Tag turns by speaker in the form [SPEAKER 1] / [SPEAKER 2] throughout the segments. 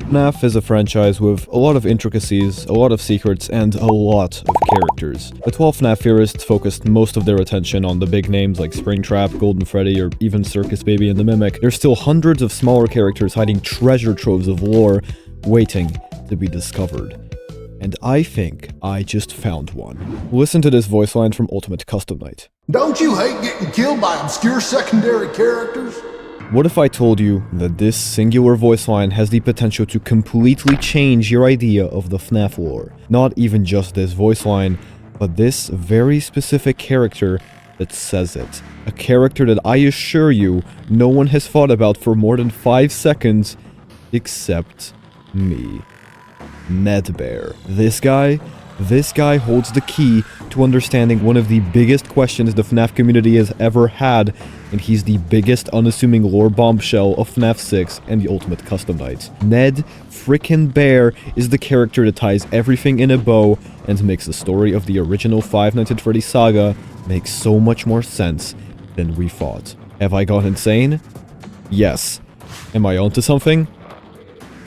[SPEAKER 1] FNAF is a franchise with a lot of intricacies, a lot of secrets, and a lot of characters. The 12 FNAF theorists focused most of their attention on the big names like Springtrap, Golden Freddy, or even Circus Baby and the Mimic. There's still hundreds of smaller characters hiding treasure troves of lore, waiting to be discovered. And I think I just found one. Listen to this voice line from Ultimate Custom Night.
[SPEAKER 2] Don't you hate getting killed by obscure secondary characters?
[SPEAKER 1] What if I told you that this singular voice line has the potential to completely change your idea of the FNAF lore? Not even just this voice line, but this very specific character that says it. A character that I assure you no one has thought about for more than 5 seconds, except me. Neddbear. This guy holds the key to understanding one of the biggest questions the FNAF community has ever had, and he's the biggest unassuming lore bombshell of FNAF 6 and the Ultimate Custom Night. Nedd frickin' Bear is the character that ties everything in a bow and makes the story of the original Five Nights at Freddy's saga make so much more sense than we thought. Have I gone insane? Yes. Am I onto something?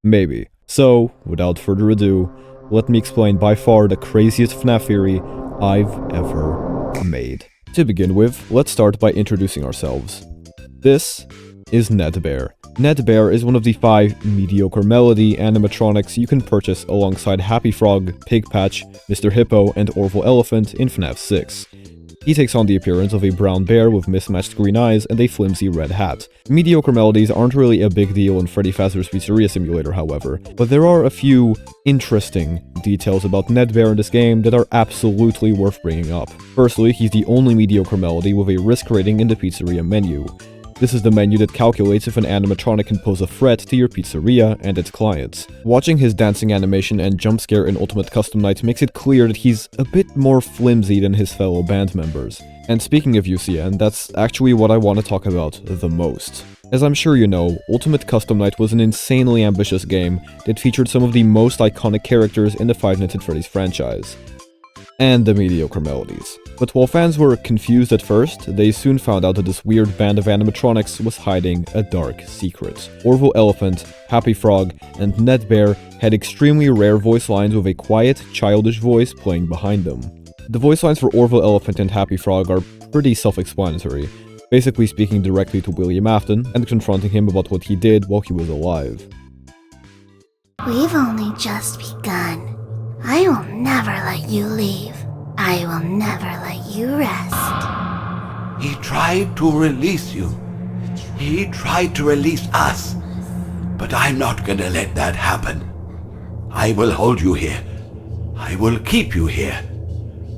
[SPEAKER 1] Maybe. So, without further ado, let me explain by far the craziest FNAF theory I've ever made. To begin with, let's start by introducing ourselves. This is Neddbear. Neddbear is one of the 5 mediocre melody animatronics you can purchase alongside Happy Frog, Pig Patch, Mr. Hippo, and Orville Elephant in FNAF 6. He takes on the appearance of a brown bear with mismatched green eyes and a flimsy red hat. Mediocre melodies aren't really a big deal in Freddy Fazbear's Pizzeria Simulator, however, but there are a few interesting details about Neddbear in this game that are absolutely worth bringing up. Firstly, he's the only mediocre melody with a risk rating in the pizzeria menu. This is the menu that calculates if an animatronic can pose a threat to your pizzeria and its clients. Watching his dancing animation and jump scare in Ultimate Custom Night makes it clear that he's a bit more flimsy than his fellow band members. And speaking of UCN, that's actually what I want to talk about the most. As I'm sure you know, Ultimate Custom Night was an insanely ambitious game that featured some of the most iconic characters in the Five Nights at Freddy's franchise. And the mediocre melodies. But while fans were confused at first, they soon found out that this weird band of animatronics was hiding a dark secret. Orville Elephant, Happy Frog, and Neddbear had extremely rare voice lines with a quiet, childish voice playing behind them. The voice lines for Orville Elephant and Happy Frog are pretty self-explanatory, basically speaking directly to William Afton and confronting him about what he did while he was alive.
[SPEAKER 3] We've only just begun. I will never let you leave. I will never let you rest.
[SPEAKER 4] He tried to release you. He tried to release us. But I'm not gonna let that happen. I will hold you here. I will keep you here.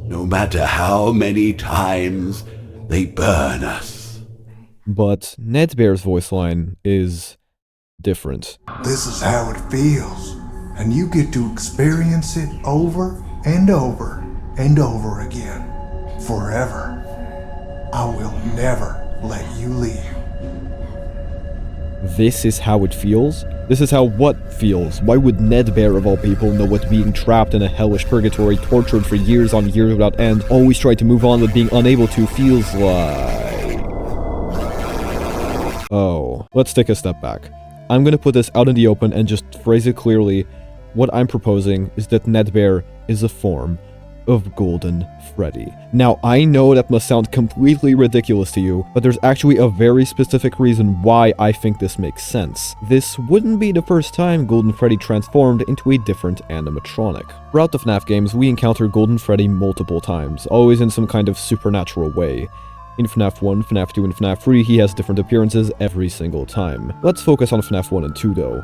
[SPEAKER 4] No matter how many times they burn us.
[SPEAKER 1] But Neddbear's voice line is different.
[SPEAKER 2] This is how it feels, and you get to experience it over and over and over again, forever. I will never let you leave.
[SPEAKER 1] This is how it feels? This is how what feels? Why would Neddbear of all people know what being trapped in a hellish purgatory, tortured for years on years without end, always try to move on but being unable to feels like? Oh, let's take a step back. I'm gonna put this out in the open and just phrase it clearly. What I'm proposing is that Neddbear is a form of Golden Freddy. Now, I know that must sound completely ridiculous to you, but there's actually a very specific reason why I think this makes sense. This wouldn't be the first time Golden Freddy transformed into a different animatronic. Throughout the FNAF games, we encounter Golden Freddy multiple times, always in some kind of supernatural way. In FNAF 1, FNAF 2, and FNAF 3, he has different appearances every single time. Let's focus on FNAF 1 and 2 though.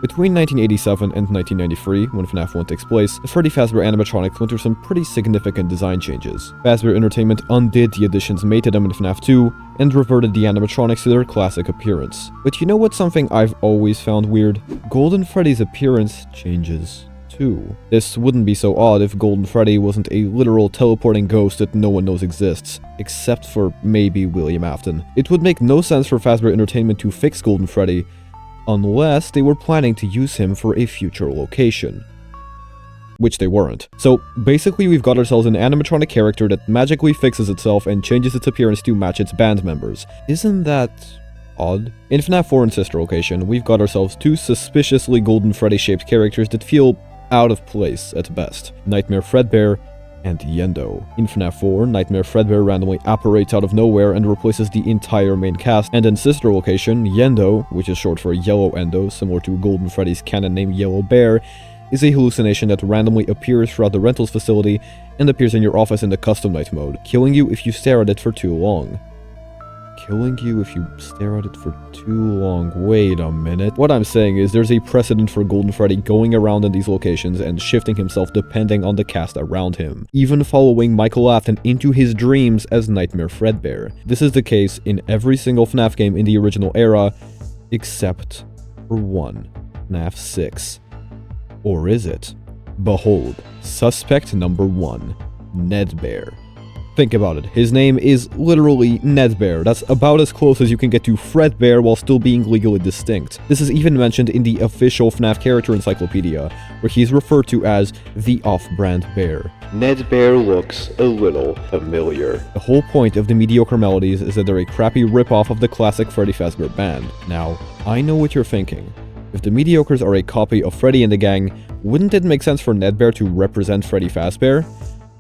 [SPEAKER 1] Between 1987 and 1993, when FNAF 1 takes place, the Freddy Fazbear animatronics went through some pretty significant design changes. Fazbear Entertainment undid the additions made to them in FNAF 2, and reverted the animatronics to their classic appearance. But you know what's something I've always found weird? Golden Freddy's appearance changes too. This wouldn't be so odd if Golden Freddy wasn't a literal teleporting ghost that no one knows exists, except for maybe William Afton. It would make no sense for Fazbear Entertainment to fix Golden Freddy, unless they were planning to use him for a future location. Which they weren't. So basically we've got ourselves an animatronic character that magically fixes itself and changes its appearance to match its band members. Isn't that odd. In FNAF 4 and sister location, we've got ourselves two suspiciously Golden Freddy-shaped characters that feel out of place at best. Nightmare Fredbear and Yendo. In FNAF 4, Nightmare Fredbear randomly apparates out of nowhere and replaces the entire main cast, and in sister location, Yendo, which is short for Yellow Endo, similar to Golden Freddy's canon name Yellow Bear, is a hallucination that randomly appears throughout the rentals facility and appears in your office in the custom night mode, killing you if you stare at it for too long. Killing you if you stare at it for too long. Wait a minute. What I'm saying is there's a precedent for Golden Freddy going around in these locations and shifting himself depending on the cast around him, even following Michael Afton into his dreams as Nightmare Fredbear. This is the case in every single FNAF game in the original era, except for one, FNAF 6. Or is it? Behold, suspect number 1, Neddbear. Think about it, his name is literally Neddbear. That's about as close as you can get to Fredbear while still being legally distinct. This is even mentioned in the official FNAF character encyclopedia, where he's referred to as the off-brand bear. Neddbear looks a little familiar. The whole point of the mediocre melodies is that they're a crappy ripoff of the classic Freddy Fazbear band. Now, I know what you're thinking. If the mediocres are a copy of Freddy and the gang, wouldn't it make sense for Neddbear to represent Freddy Fazbear?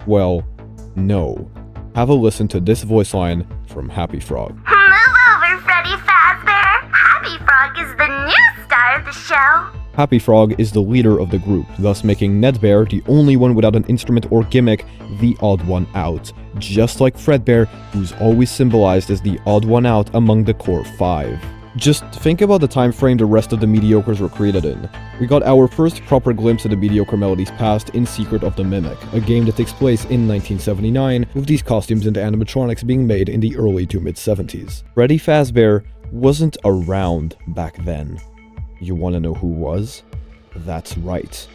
[SPEAKER 1] Well, no. Have a listen to this voice line from Happy Frog.
[SPEAKER 3] Move over, Freddy Fazbear. Happy Frog is the new star of the show.
[SPEAKER 1] Happy Frog is the leader of the group, thus making Neddbear the only one without an instrument or gimmick, the odd one out. Just like Fredbear, who's always symbolized as the odd one out among the core 5. Just think about the time frame the rest of the mediocres were created in. We got our first proper glimpse of the mediocre melodies past in Secret of the Mimic, a game that takes place in 1979, with these costumes and animatronics being made in the early to mid-70s. Freddy Fazbear wasn't around back then. You wanna know who was? That's right.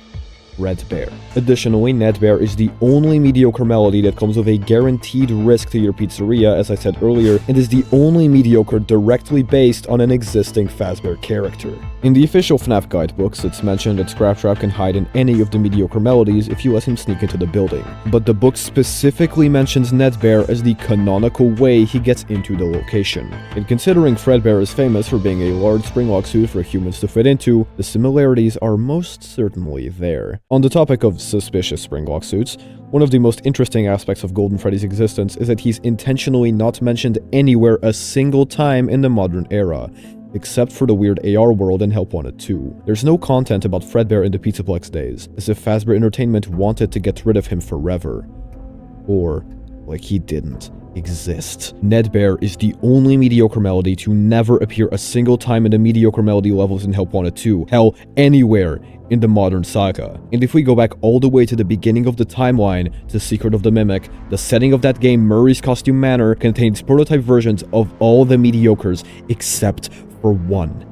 [SPEAKER 1] Fredbear. Additionally, Neddbear is the only mediocre melody that comes with a guaranteed risk to your pizzeria, as I said earlier, and is the only mediocre directly based on an existing Fazbear character. In the official FNAF guidebooks, it's mentioned that Springtrap can hide in any of the mediocre melodies if you let him sneak into the building. But the book specifically mentions Neddbear as the canonical way he gets into the location. And considering Fredbear is famous for being a large springlock suit for humans to fit into, the similarities are most certainly there. On the topic of suspicious springlock suits, one of the most interesting aspects of Golden Freddy's existence is that he's intentionally not mentioned anywhere a single time in the modern era, except for the weird AR world in Help Wanted 2. There's no content about Fredbear in the Pizzaplex days, as if Fazbear Entertainment wanted to get rid of him forever. Or, like he didn't exist. Neddbear is the only mediocre melody to never appear a single time in the mediocre melody levels in Help Wanted 2, hell, anywhere in the modern saga. And if we go back all the way to the beginning of the timeline, to Secret of the Mimic, the setting of that game, Murray's Costume Manor, contains prototype versions of all the mediocres except for one.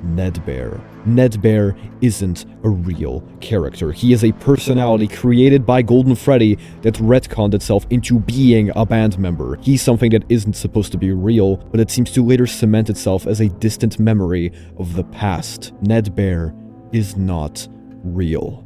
[SPEAKER 1] Neddbear. Neddbear isn't a real character. He is a personality created by Golden Freddy that retconned itself into being a band member. He's something that isn't supposed to be real, but it seems to later cement itself as a distant memory of the past. Neddbear is not real.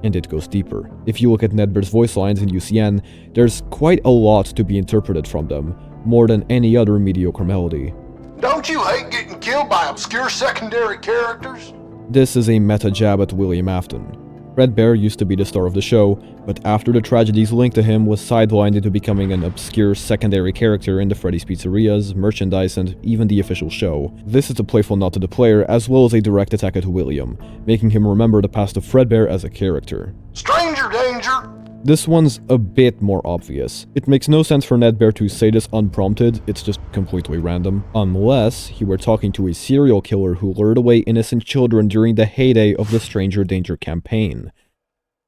[SPEAKER 1] And it goes deeper. If you look at Neddbear's voice lines in UCN, there's quite a lot to be interpreted from them, more than any other mediocre melody.
[SPEAKER 2] Don't you hate getting killed by obscure secondary characters?
[SPEAKER 1] This is a meta jab at William Afton. Fredbear used to be the star of the show, but after the tragedies linked to him was sidelined into becoming an obscure secondary character in the Freddy's Pizzerias, merchandise, and even the official show. This is a playful nod to the player, as well as a direct attack at William, making him remember the past of Fredbear as a character.
[SPEAKER 2] Stranger danger!
[SPEAKER 1] This one's a bit more obvious. It makes no sense for Neddbear to say this unprompted, it's just completely random. Unless he were talking to a serial killer who lured away innocent children during the heyday of the Stranger Danger campaign.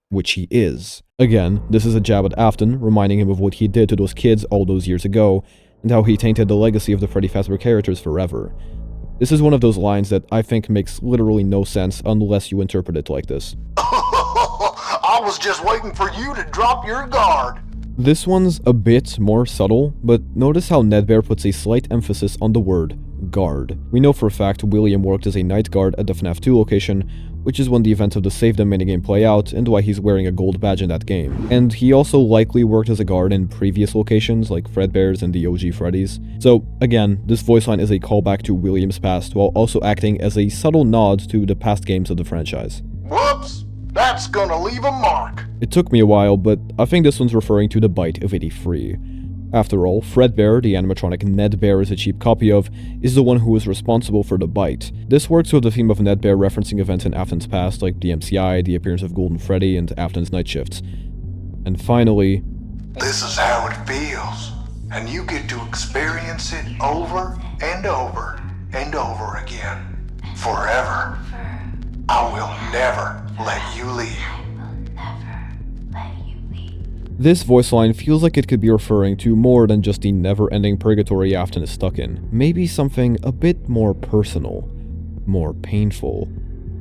[SPEAKER 1] Which he is. Again, this is a jab at Afton, reminding him of what he did to those kids all those years ago, and how he tainted the legacy of the Freddy Fazbear characters forever. This is one of those lines that I think makes literally no sense unless you interpret it like this.
[SPEAKER 2] I was just waiting for you to drop your guard.
[SPEAKER 1] This one's a bit more subtle, but notice how Neddbear puts a slight emphasis on the word guard. We know for a fact William worked as a night guard at the FNAF 2 location, which is when the events of the Save Them minigame play out and why he's wearing a gold badge in that game. And he also likely worked as a guard in previous locations like Fredbear's and the OG Freddy's. So again, this voice line is a callback to William's past while also acting as a subtle nod to the past games of the franchise.
[SPEAKER 2] Whoops! That's gonna leave a mark.
[SPEAKER 1] It took me a while, but I think this one's referring to the bite of 83. After all, Fredbear, the animatronic Neddbear is a cheap copy of, is the one who is responsible for the bite. This works with the theme of Neddbear referencing events in Afton's past like the MCI, the appearance of Golden Freddy, and Afton's night shifts. And finally,
[SPEAKER 2] This is how it feels, and you get to experience it over and over and over again. Forever. I will never let you leave.
[SPEAKER 1] this voice line feels like it could be referring to more than just the never-ending purgatory Afton is stuck in. Maybe something a bit more personal, more painful,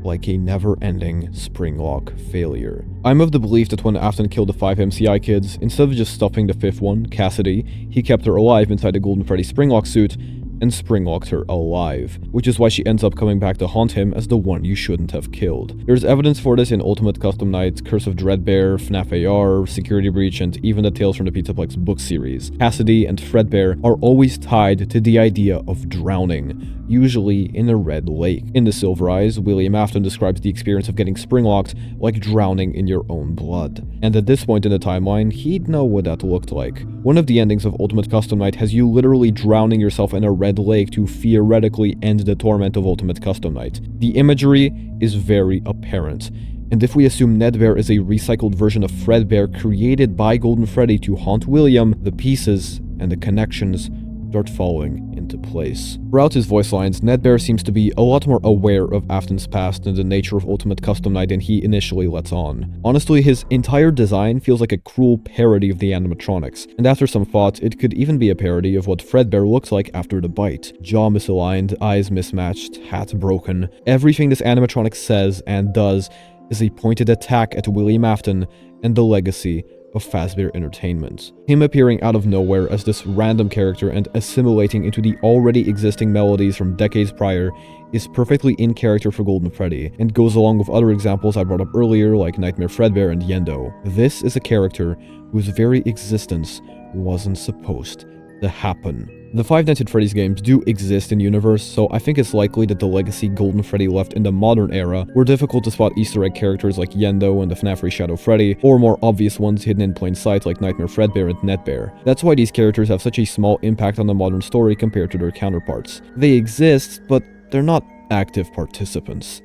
[SPEAKER 1] like a never-ending springlock failure. I'm of the belief that when Afton killed the 5 MCI kids, instead of just stuffing the 5th one, Cassidy, he kept her alive inside the Golden Freddy springlock suit and springlocked her alive, which is why she ends up coming back to haunt him as the one you shouldn't have killed. There's evidence for this in Ultimate Custom Night, Curse of Dreadbear, FNAF AR, Security Breach, and even the Tales from the Pizzaplex book series. Cassidy and Fredbear are always tied to the idea of drowning, usually in a red lake. In The Silver Eyes, William Afton describes the experience of getting springlocked like drowning in your own blood. And at this point in the timeline, he'd know what that looked like. One of the endings of Ultimate Custom Night has you literally drowning yourself in a red lake to theoretically end the torment of Ultimate Custom Night. The imagery is very apparent. And if we assume Neddbear is a recycled version of Fredbear created by Golden Freddy to haunt William, the pieces and the connections start falling into place. Throughout his voice lines, Neddbear seems to be a lot more aware of Afton's past and the nature of Ultimate Custom Night than he initially lets on. Honestly, his entire design feels like a cruel parody of the animatronics, and after some thought, it could even be a parody of what Fredbear looks like after the bite. Jaw misaligned, eyes mismatched, hat broken. Everything this animatronic says and does is a pointed attack at William Afton and the legacy of Fazbear Entertainment. Him appearing out of nowhere as this random character and assimilating into the already existing melodies from decades prior is perfectly in character for Golden Freddy, and goes along with other examples I brought up earlier like Nightmare Fredbear and Yendo. This is a character whose very existence wasn't supposed to happen. The Five Nights at Freddy's games do exist in universe, so I think it's likely that the legacy Golden Freddy left in the modern era were difficult to spot Easter egg characters like Yendo and the FNAF Shadow Freddy, or more obvious ones hidden in plain sight like Nightmare Fredbear and Neddbear. That's why these characters have such a small impact on the modern story compared to their counterparts. They exist, but they're not active participants.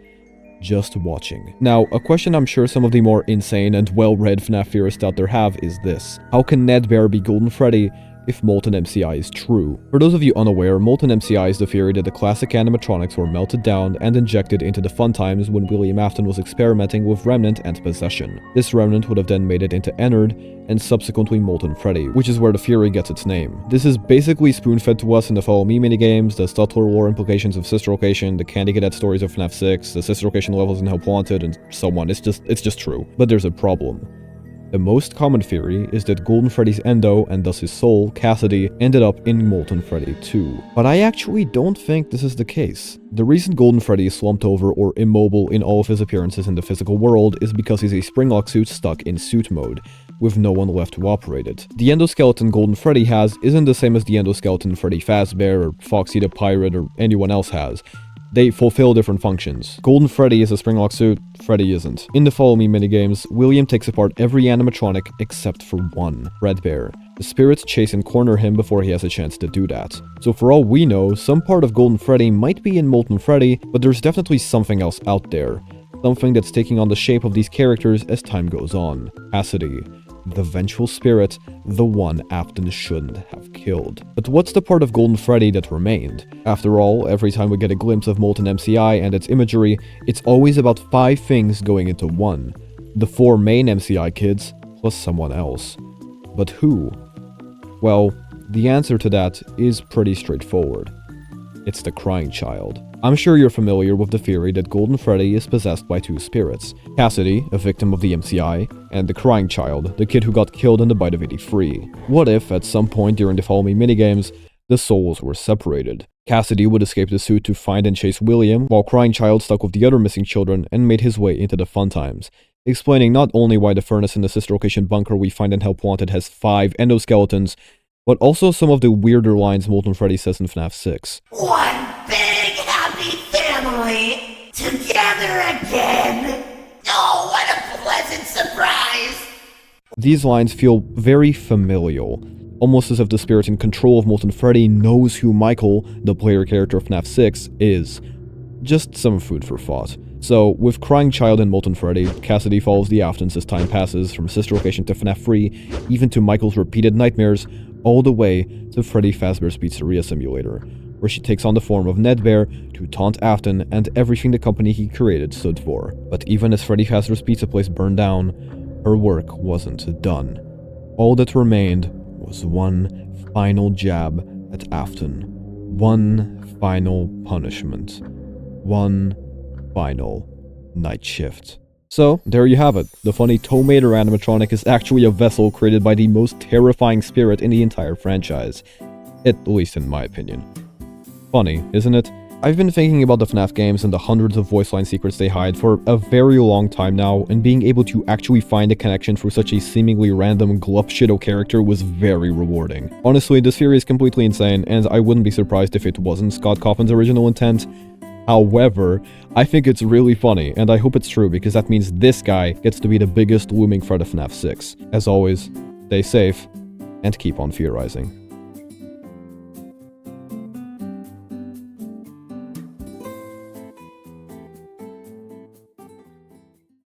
[SPEAKER 1] Just watching. Now, a question I'm sure some of the more insane and well-read FNAF theorists out there have is this: how can Neddbear be Golden Freddy if MoltenMCI is true? For those of you unaware, MoltenMCI is the theory that the classic animatronics were melted down and injected into the fun times when William Afton was experimenting with Remnant and Possession. This Remnant would have then made it into Nedd and subsequently Molten Freddy, which is where the theory gets its name. This is basically spoon-fed to us in the Follow Me minigames, the subtler lore implications of Sister Location, the Candy Cadet stories of FNAF 6, the Sister Location levels in Help Wanted, and so on. It's just true. But there's a problem. The most common theory is that Golden Freddy's endo, and thus his soul, Cassidy, ended up in Molten Freddy 2. But I actually don't think this is the case. The reason Golden Freddy is slumped over or immobile in all of his appearances in the physical world is because he's a springlock suit stuck in suit mode, with no one left to operate it. The endoskeleton Golden Freddy has isn't the same as the endoskeleton Freddy Fazbear or Foxy the Pirate or anyone else has. They fulfill different functions. Golden Freddy is a springlock suit, Freddy isn't. In the Follow Me minigames, William takes apart every animatronic except for one, Fredbear. The spirits chase and corner him before he has a chance to do that. So for all we know, some part of Golden Freddy might be in Molten Freddy, but there's definitely something else out there. Something that's taking on the shape of these characters as time goes on. Cassidy, the vengeful spirit, the one Afton shouldn't have killed. But what's the part of Golden Freddy that remained? After all, every time we get a glimpse of MoltenMCI and its imagery, it's always about 5 things going into one. The 4 main MCI kids, plus someone else. But who? Well, the answer to that is pretty straightforward. It's the crying child. I'm sure you're familiar with the theory that Golden Freddy is possessed by 2 spirits. Cassidy, a victim of the MCI, and the crying child, the kid who got killed in the bite of 83. What if, at some point during the Follow Me minigames, the souls were separated. Cassidy would escape the suit to find and chase William, while Crying Child stuck with the other missing children and made his way into the fun times, explaining not only why the furnace in the sister location bunker we find in Help Wanted has 5 endoskeletons, but also some of the weirder lines Molten Freddy says in FNAF 6.
[SPEAKER 5] One big happy family together again. Oh, what a pleasant surprise!
[SPEAKER 1] These lines feel very familial, almost as if the spirit in control of Molten Freddy knows who Michael, the player character of FNAF 6, is. Just some food for thought. So, with Crying Child and Molten Freddy, Cassidy follows the Aftons as time passes, from sister location to FNAF 3, even to Michael's repeated nightmares, all the way to Freddy Fazbear's Pizzeria Simulator, where she takes on the form of Neddbear to taunt Afton and everything the company he created stood for. But even as Freddy Fazbear's Pizza Place burned down, her work wasn't done. All that remained was one final jab at Afton. One final punishment. One final night shift. So, there you have it. The funny Tomater animatronic is actually a vessel created by the most terrifying spirit in the entire franchise. At least in my opinion. Funny, isn't it? I've been thinking about the FNAF games and the hundreds of Voiceline secrets they hide for a very long time now, and being able to actually find a connection through such a seemingly random glupshido character was very rewarding. Honestly, this theory is completely insane, and I wouldn't be surprised if it wasn't Scott Cawthon's original intent. However, I think it's really funny, and I hope it's true because that means this guy gets to be the biggest looming threat of FNAF 6. As always, stay safe, and keep on theorizing.